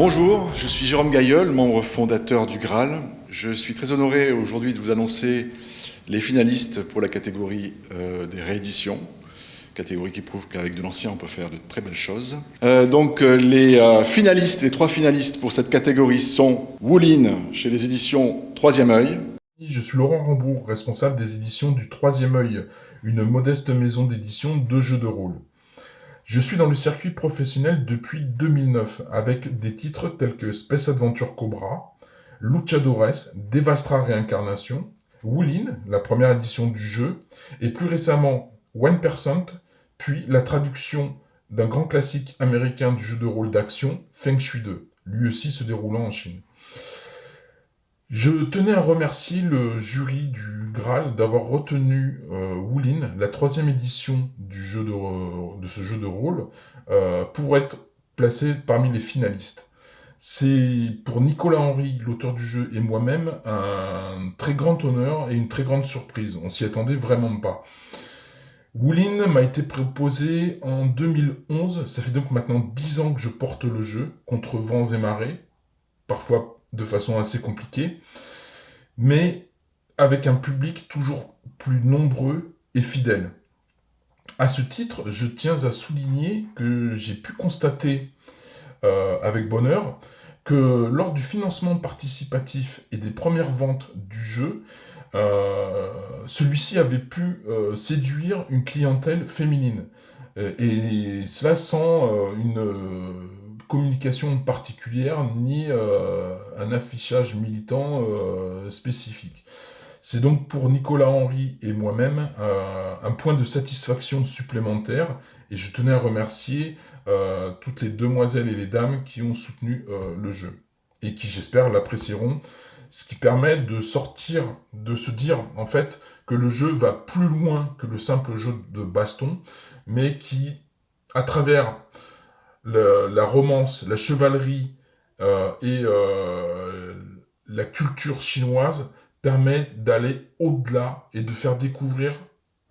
Bonjour, je suis Jérôme Gailleul, membre fondateur du Graal. Je suis très honoré aujourd'hui de vous annoncer les finalistes pour la catégorie des rééditions, catégorie qui prouve qu'avec de l'ancien on peut faire de très belles choses. Les trois finalistes pour cette catégorie sont Woolin chez les éditions Troisième Œil. Je suis Laurent Rambourg, responsable des éditions du Troisième Œil, une modeste maison d'édition de jeux de rôle. Je suis dans le circuit professionnel depuis 2009, avec des titres tels que Space Adventure Cobra, Luchadores, Devastra Réincarnation, Woolin, la première édition du jeu, et plus récemment 1%, puis la traduction d'un grand classique américain du jeu de rôle d'action, Feng Shui 2, lui aussi se déroulant en Chine. Je tenais à remercier le jury du Graal d'avoir retenu Woolin, la troisième édition de ce jeu de rôle, pour être placé parmi les finalistes. C'est pour Nicolas Henry, l'auteur du jeu, et moi-même, un très grand honneur et une très grande surprise. On s'y attendait vraiment pas. Woolin m'a été proposé en 2011, ça fait donc maintenant 10 ans que je porte le jeu, contre vents et marées, parfois de façon assez compliquée, mais avec un public toujours plus nombreux et fidèle. À ce titre, je tiens à souligner que j'ai pu constater avec bonheur que lors du financement participatif et des premières ventes du jeu, celui-ci avait pu séduire une clientèle féminine. Et cela sans communication particulière ni un affichage militant spécifique. C'est donc pour Nicolas Henry et moi-même un point de satisfaction supplémentaire et je tenais à remercier toutes les demoiselles et les dames qui ont soutenu le jeu et qui j'espère l'apprécieront, ce qui permet de sortir, de se dire en fait que le jeu va plus loin que le simple jeu de baston, mais qui, à travers la romance, la chevalerie et la culture chinoise, permet d'aller au-delà et de faire découvrir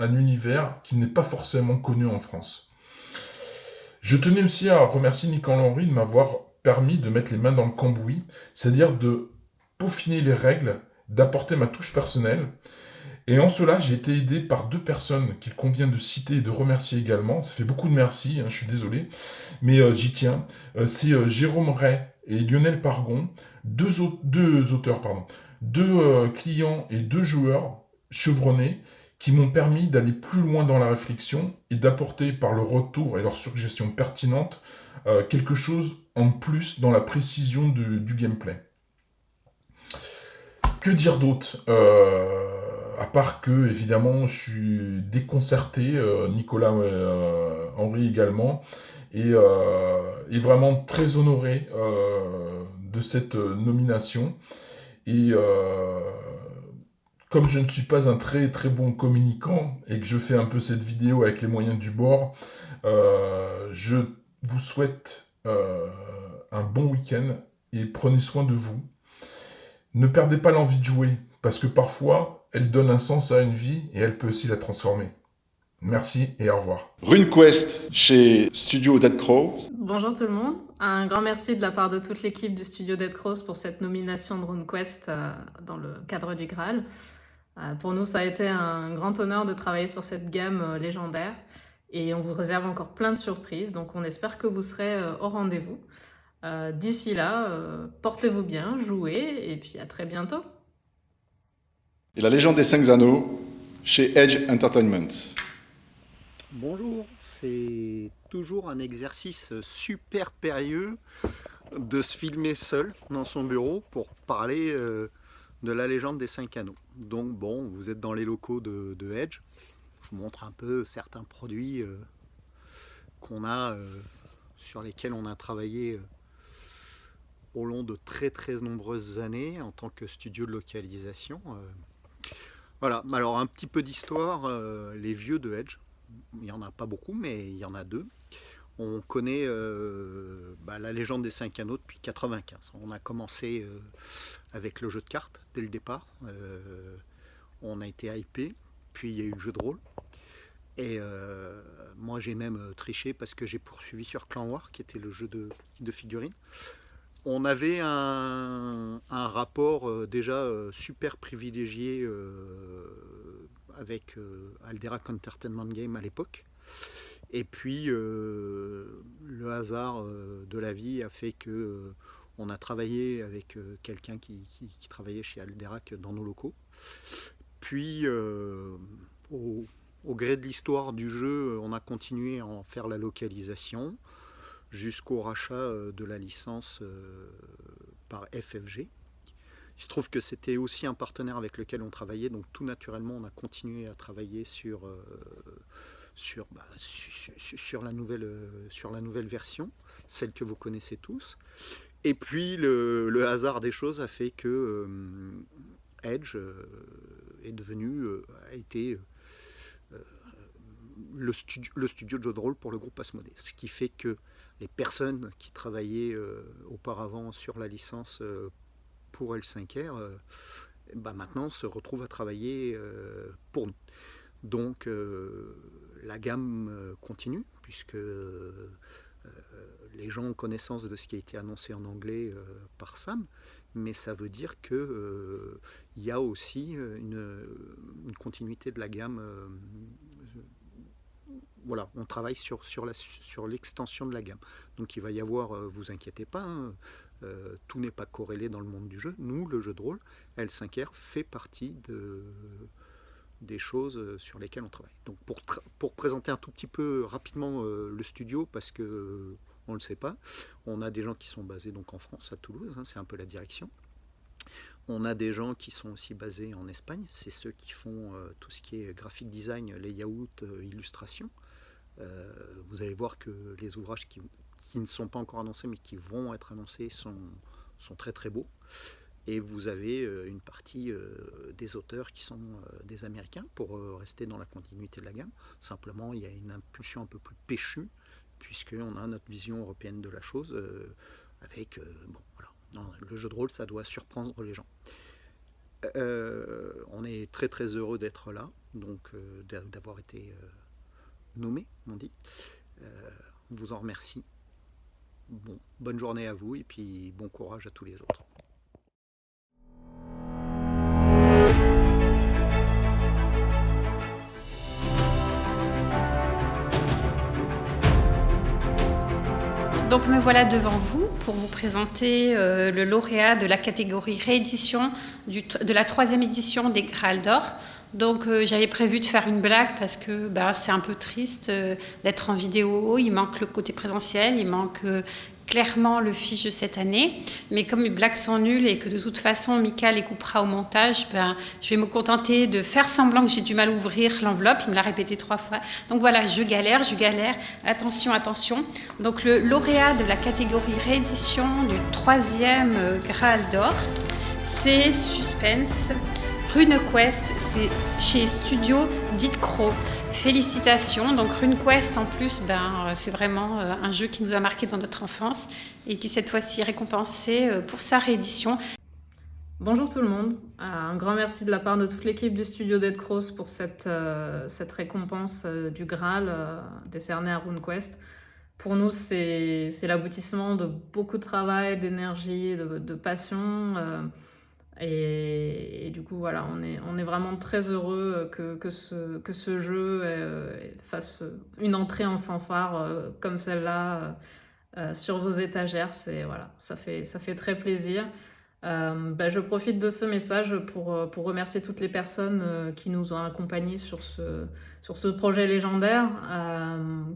un univers qui n'est pas forcément connu en France. Je tenais aussi à remercier Nicolas Henry de m'avoir permis de mettre les mains dans le cambouis, c'est-à-dire de peaufiner les règles, d'apporter ma touche personnelle. Et en cela, j'ai été aidé par deux personnes qu'il convient de citer et de remercier également. Ça fait beaucoup de merci, je suis désolé, mais j'y tiens. C'est Jérôme Ray et Lionel Pargon, deux auteurs, deux clients et deux joueurs chevronnés qui m'ont permis d'aller plus loin dans la réflexion et d'apporter par leur retour et leurs suggestions pertinentes quelque chose en plus dans la précision du gameplay. Que dire d'autre à part que, évidemment, je suis déconcerté, Nicolas Henry également, et vraiment très honoré de cette nomination. Et comme je ne suis pas un très très bon communicant et que je fais un peu cette vidéo avec les moyens du bord, je vous souhaite un bon week-end et prenez soin de vous. Ne perdez pas l'envie de jouer, parce que parfois, elle donne un sens à une vie et elle peut aussi la transformer. Merci et au revoir. RuneQuest chez Studio Dead Crow. Bonjour tout le monde, un grand merci de la part de toute l'équipe du studio Dead Crows pour cette nomination de RuneQuest dans le cadre du Graal. Pour nous, ça a été un grand honneur de travailler sur cette gamme légendaire et on vous réserve encore plein de surprises, donc on espère que vous serez au rendez-vous. D'ici là, portez-vous bien, jouez et puis à très bientôt. Et la légende des 5 anneaux chez Edge Entertainment. Bonjour, c'est toujours un exercice super périlleux de se filmer seul dans son bureau pour parler de la légende des 5 anneaux. Donc bon, vous êtes dans les locaux de Edge, je vous montre un peu certains produits qu'on a, sur lesquels on a travaillé au long de très très nombreuses années en tant que studio de localisation. Voilà, alors un petit peu d'histoire, les vieux de Edge. Il n'y en a pas beaucoup, mais il y en a deux. On connaît la légende des 5 anneaux depuis 1995. On a commencé avec le jeu de cartes dès le départ. On a été hypé, puis il y a eu le jeu de rôle. Et moi j'ai même triché parce que j'ai poursuivi sur Clan War, qui était le jeu de figurines. On avait un rapport déjà super privilégié avec Alderac Entertainment Game à l'époque. Et puis le hasard de la vie a fait que on a travaillé avec quelqu'un qui travaillait chez Alderac dans nos locaux. Puis au gré de l'histoire du jeu, on a continué à en faire la localisation jusqu'au rachat de la licence par FFG. Il se trouve que c'était aussi un partenaire avec lequel on travaillait, donc tout naturellement on a continué à travailler sur la nouvelle version, celle que vous connaissez tous. Et puis le hasard des choses a fait que Edge a été le studio de jeu de rôle pour le groupe Asmodée. Ce qui fait que les personnes qui travaillaient auparavant sur la licence pour L5R maintenant se retrouvent à travailler pour nous. Donc la gamme continue, puisque les gens ont connaissance de ce qui a été annoncé en anglais par Sam, mais ça veut dire qu'il y a aussi une continuité de la gamme. Voilà, on travaille sur l'extension de la gamme. Donc il va y avoir, vous inquiétez pas, tout n'est pas corrélé dans le monde du jeu. Nous, le jeu de rôle, L5R fait partie des choses sur lesquelles on travaille. Donc pour présenter un tout petit peu rapidement le studio, parce que on ne le sait pas, on a des gens qui sont basés donc en France, à Toulouse, c'est un peu la direction. On a des gens qui sont aussi basés en Espagne, c'est ceux qui font tout ce qui est graphic design, layout, illustration. Vous allez voir que les ouvrages qui ne sont pas encore annoncés mais qui vont être annoncés sont très très beaux. Et vous avez une partie des auteurs qui sont des Américains pour rester dans la continuité de la gamme. Simplement, il y a une impulsion un peu plus péchue puisqu'on a notre vision européenne de la chose avec, voilà. Non, le jeu de rôle, ça doit surprendre les gens. On est très très heureux d'être là, donc d'avoir été nommé, on dit. On vous en remercie. Bonne journée à vous et puis bon courage à tous les autres. Donc me voilà devant vous pour vous présenter le lauréat de la catégorie réédition de la 3e édition des Graal d'Or. Donc j'avais prévu de faire une blague parce que c'est un peu triste d'être en vidéo, il manque le côté présentiel, il manque clairement le fiche de cette année, mais comme les blagues sont nulles et que de toute façon Mika les coupera au montage, je vais me contenter de faire semblant que j'ai du mal à ouvrir l'enveloppe, il me l'a répété 3 fois. Donc voilà, je galère, attention, attention. Donc le lauréat de la catégorie réédition du 3e Graal d'Or, c'est Suspense, RuneQuest, c'est chez Studio Ditcro. Félicitations. Donc RuneQuest en plus, c'est vraiment un jeu qui nous a marqué dans notre enfance et qui cette fois-ci est récompensé pour sa réédition. Bonjour tout le monde, un grand merci de la part de toute l'équipe du studio Dead Cross pour cette récompense du Graal décernée à RuneQuest. Pour nous, c'est l'aboutissement de beaucoup de travail, d'énergie, de passion. Et du coup, voilà, on est vraiment très heureux que ce jeu fasse une entrée en fanfare comme celle-là sur vos étagères. Voilà, ça fait très plaisir. Je profite de ce message pour remercier toutes les personnes qui nous ont accompagnés sur ce projet légendaire,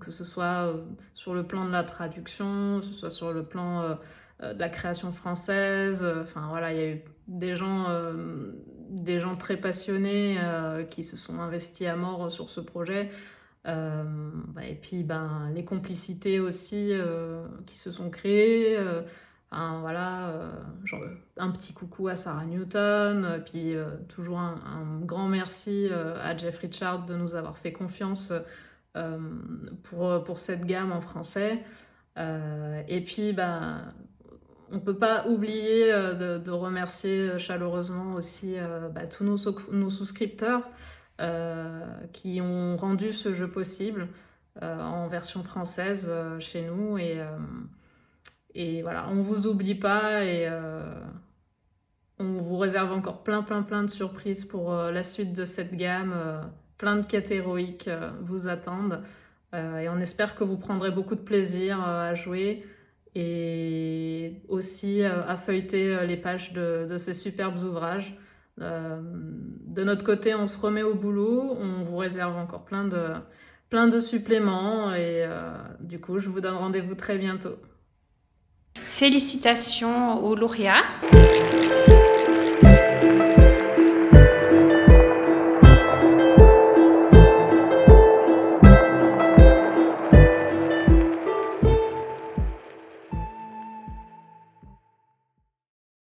que ce soit sur le plan de la traduction, que ce soit sur le plan de la création française. Enfin voilà, il y a eu des gens très passionnés qui se sont investis à mort sur ce projet. Et puis les complicités aussi qui se sont créées. Genre, un petit coucou à Sarah Newton, puis toujours un grand merci à Jeff Richard de nous avoir fait confiance pour cette gamme en français. Et puis on ne peut pas oublier de remercier chaleureusement aussi tous nos souscripteurs qui ont rendu ce jeu possible en version française chez nous. Et voilà, on vous oublie pas et on vous réserve encore plein de surprises pour la suite de cette gamme. Plein de quêtes héroïques vous attendent. Et on espère que vous prendrez beaucoup de plaisir à jouer et aussi à feuilleter les pages de ces superbes ouvrages. De notre côté, on se remet au boulot. On vous réserve encore plein de suppléments. Et du coup, je vous donne rendez-vous très bientôt. Félicitations aux lauréats.